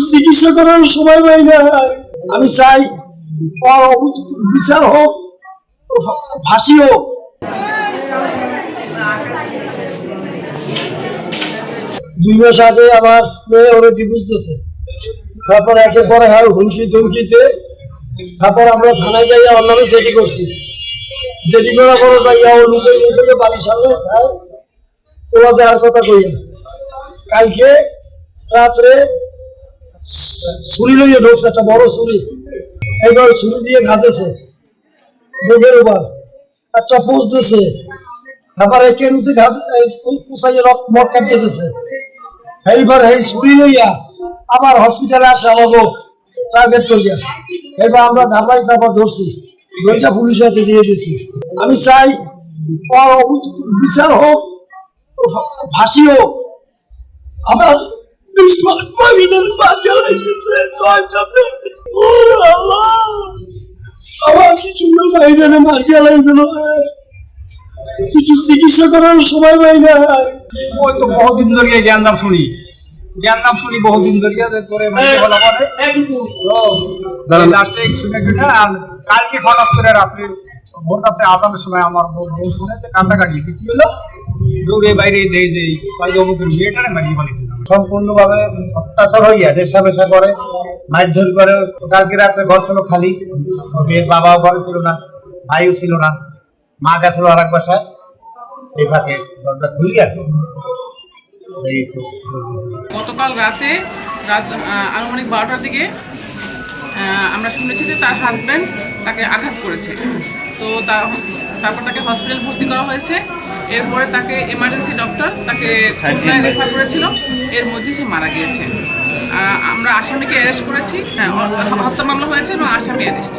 চিকিৎসা করার সময় পাই না। আমি চাই বিচার হোক, ফাঁসি হোক। 2 মাস আগে আমার মেয়ে ওরা ডিভোর্স দিয়েছে, তারপর একের পরে হয় হুমকি ধুমকিতে, তারপর আমরা থানায় যাই, আমার নামে জেডি করছি। জেডি করার পরে যাইয়া ও লুকে লুকে বাড়ির সামনে খায়, ওরা দেওয়ার কথা কইয়া কালকে রাত্রে ছুরি লইয়ে ঢুকছে, একটা বড় ছুরি, এইবার ছুরি দিয়ে ঘাঁচেছে বুকের উপর, একটা পোষ দিয়েছে, তারপরে কেনুতে কুচাইয়ে মদ কাটিয়ে দিয়েছে। এইবার এই ছুরি লইয়া আবার হসপিটালে আসে আমাকে টার্গেট করিয়া। এবার আমরা ধাপাই চাপা ধরছি, ধরিটা পুলিশের হাতে দিয়ে দিয়েছি। আমি চাই বিচার হোক, ফাঁসি হোক। আমার আমার কিছু বাইরে মার গেলাইছিল, কিছু চিকিৎসা করার সময় পাই না। ওই তো বহুদিন ধরে জ্ঞান নাম শুনি বহুদিন ধরে কালকে হঠাৎ করে রাত্রে ভোর রাত্রে আদানের সময় আমার বউ শুনেছে কান্দাকাটি, কি হলো দৌড়ে বাইরে দেয় যে অমুকের বিয়েটারে মারিয়ে পালিয়েছিলাম। সম্পূর্ণভাবে অত্যাচার হইয়া দেশা পেশা করে, মারধর করে। কালকে রাত্রে ঘর ছিল খালি, মেয়ের বাবাও ঘরে ছিল না, ভাইও ছিল না, মা গেছিল আর এক বাসায়। এই ফাঁকে দরজা খুলিয়া গতকাল রাতে আনুমানিক 12টার দিকে আমরা শুনেছি যে তার হাজব্যান্ড তাকে আঘাত করেছে। তো তারপর তাকে হসপিটাল ভর্তি করা হয়েছে। এরপরে তাকে এমার্জেন্সি ডক্টর তাকে খুলনায় রেফার করেছিল, এর মধ্যে সে মারা গিয়েছে। আমরা আসামিকে অ্যারেস্ট করেছি, হত্যা মামলা হয়েছে এবং আসামি অ্যারেস্ট।